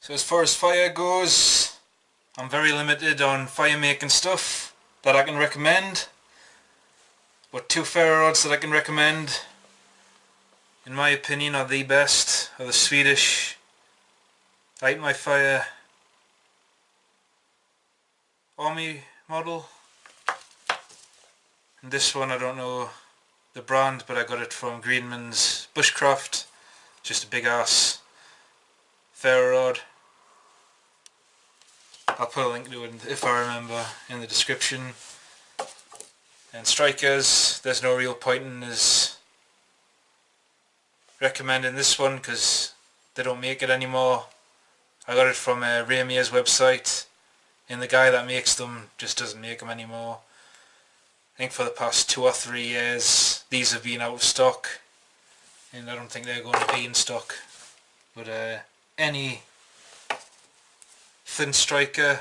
So as far as fire goes, I'm very limited on fire making stuff that I can recommend, but two ferro rods that I can recommend, in my opinion, are the best, are the Swedish Light My Fire Army model. And this one, I don't know the brand, but I got it from Greenman's Bushcraft. Just a big ass ferro rod. I'll put a link to it, if I remember, in the description. And strikers, there's no real point in us recommending this one because they don't make it anymore. I got it from Ramier's website, and the guy that makes them just doesn't make them anymore. I think for the past 2 or 3 years these have been out of stock, and I don't think they're going to be in stock. But any flint striker,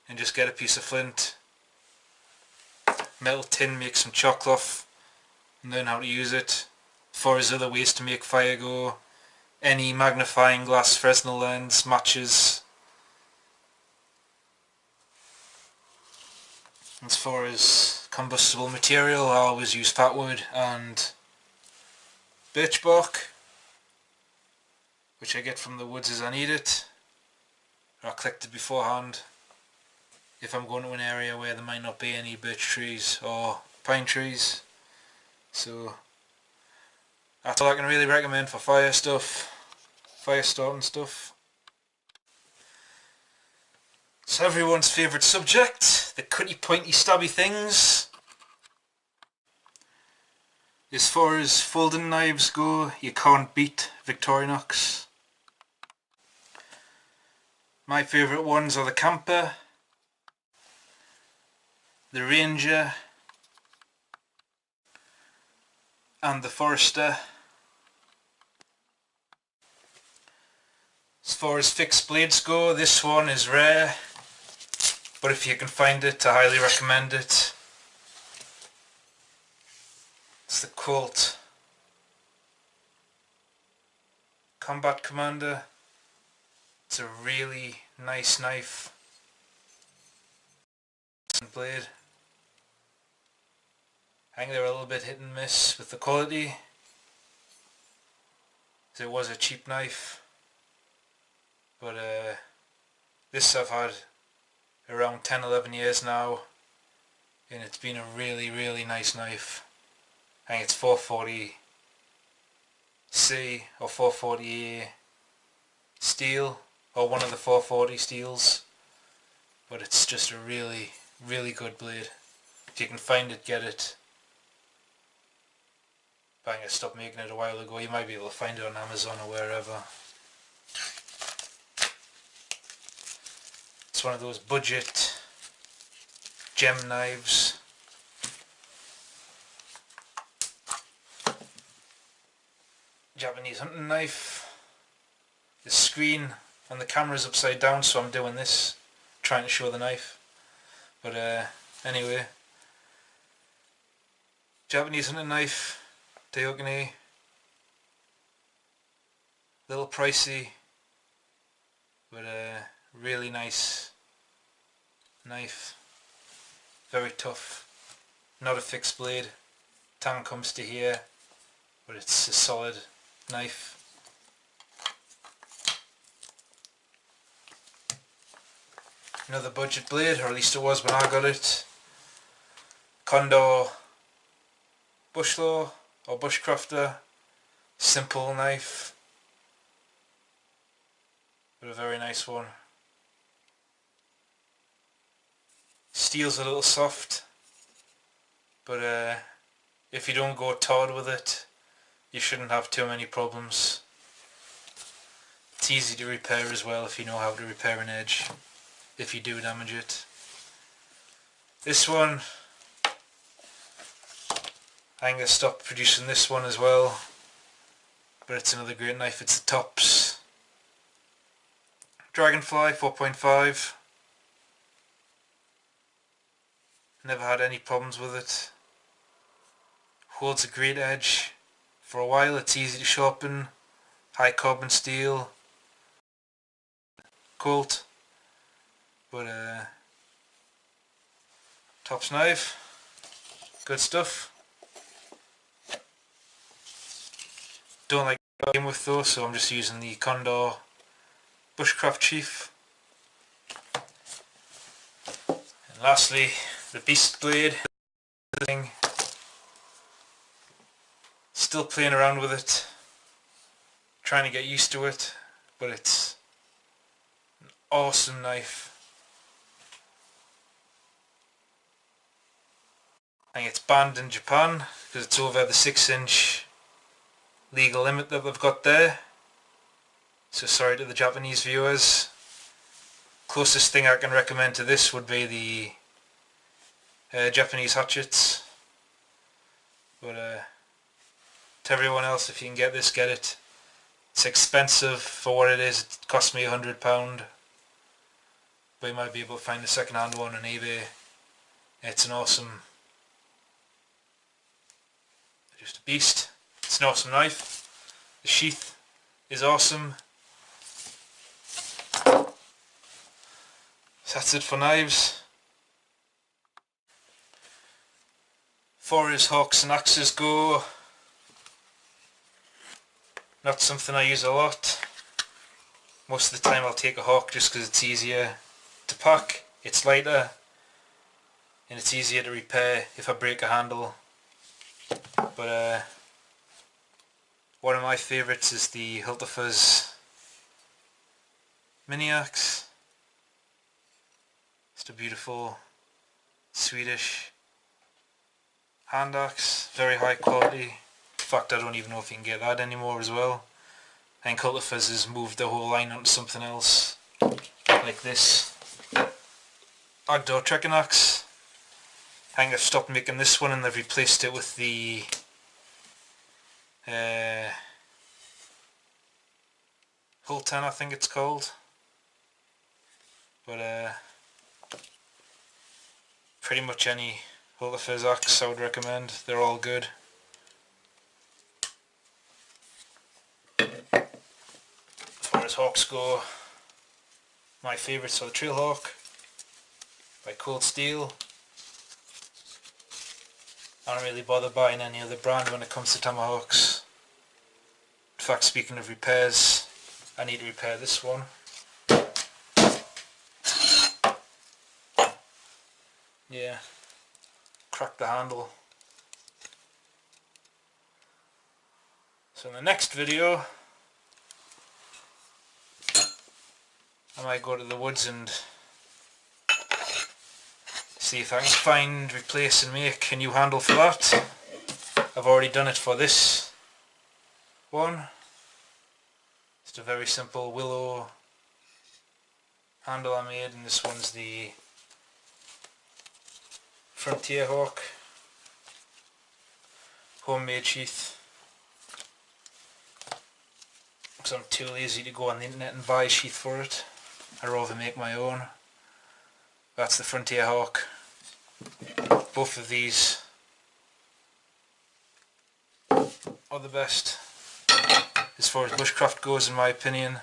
and just get a piece of flint, metal tin, make some chalk-cloth and learn how to use it. As far as other ways to make fire go, any magnifying glass, Fresnel lens, matches. As far as combustible material, I always use fatwood and birch bark, which I get from the woods as I need it, or I collect it beforehand if I'm going to an area where there might not be any birch trees or pine trees. So that's all I can really recommend for fire stuff, fire starting stuff. So everyone's favourite subject, the cutty pointy stabby things. As far as folding knives go, you can't beat Victorinox. My favourite ones are the Camper, the Ranger and the Forester. As far as fixed blades go, this one is rare, but if you can find it, I highly recommend it. It's the Colt Combat Commander. It's a really nice knife and blade. I think they're a little bit hit and miss with the quality. It was a cheap knife, but this I've had around 10-11 years now, and it's been a really nice knife. I think it's 440C or 440A steel, or one of the 440 steels, but it's just a really good blade. If you can find it, get it. I think I stopped making it a while ago. You might be able to find it on Amazon or wherever. It's one of those budget gem knives. Japanese hunting knife. The screen and the camera's upside down, so I'm doing this, trying to show the knife. But anyway, Japanese hunting knife, Teokane. Little pricey, but really nice knife. Very tough. Not a fixed blade. Tang comes to here, but it's a solid knife. Another budget blade, or at least it was when I got it. Condor Bushlaw or Bushcrafter. Simple knife, but a very nice one. Steel's a little soft, but if you don't go tard with it, you shouldn't have too many problems. It's easy to repair as well if you know how to repair an edge, if you do damage it. This one, I think I stopped producing this one as well, but it's another great knife. It's the Tops Dragonfly 4.5. Never had any problems with it. Holds a great edge. For a while it's easy to sharpen, high carbon steel. difficult, but Tops knife, good stuff. Don't like game with though, so I'm just using the Condor bushcraft sheath. And lastly, the beast blade thing. Still playing around with it, trying to get used to it, but it's an awesome knife. I think it's banned in Japan because it's over the 6-inch legal limit that they've got there. So sorry to the Japanese viewers. Closest thing I can recommend to this would be the Japanese hatchets. But to everyone else, if you can get this, get it. It's expensive for what it is. It cost me £100, but you might be able to find a second-hand one on eBay. It's an awesome, just a beast. It's an awesome knife. The sheath is awesome. So that's it for knives. Far as hawks and axes go, not something I use a lot. Most of the time I'll take a hawk just because it's easier to pack, it's lighter, and it's easier to repair if I break a handle. But one of my favourites is the Hilterfuzz mini axe. It's a beautiful Swedish hand axe, very high quality. In fact, I don't even know if you can get that anymore as well. I think Hilterfuzz has moved the whole line onto something else, like this outdoor trekking axe. I think they've stopped making this one and they've replaced it with the Hulten, I think it's called. But pretty much any Hilterfuzz axe I would recommend. They're all good. As far as hawks go, my favourites are the Trailhawk by Cold Steel. I don't really bother buying any other brand when it comes to tomahawks. In fact, speaking of repairs, I need to repair this one. Yeah, cracked the handle. So in the next video, I might go to the woods and see if I can find, replace and make a new handle for that. I've already done it for this one. Just a very simple willow handle I made, and this one's the Frontier Hawk homemade sheath, because I'm too lazy to go on the internet and buy a sheath for it. I'd rather make my own. That's the Frontier Hawk. Both of these are the best as far as bushcraft goes, in my opinion.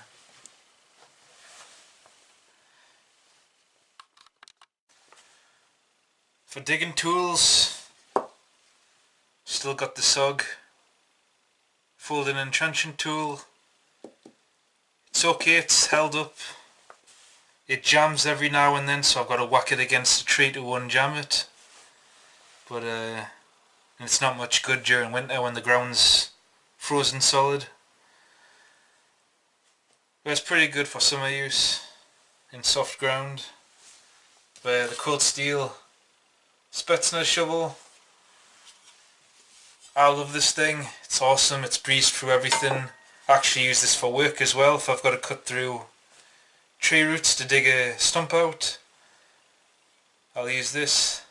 For digging tools, still got the SUG folding and trenching tool. It's okay, it's held up. It jams every now and then, so I've got to whack it against a tree to unjam it. But it's not much good during winter when the ground's frozen solid. But it's pretty good for summer use in soft ground. But the Cold Steel Spetsnaz shovel, I love this thing. It's awesome, it's breezed through everything. I actually use this for work as well if I've got to cut through tree roots to dig a stump out. I'll use this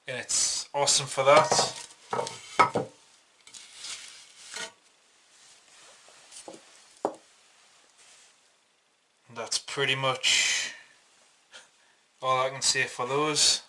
and it's awesome for that. And that's pretty much all I can say for those.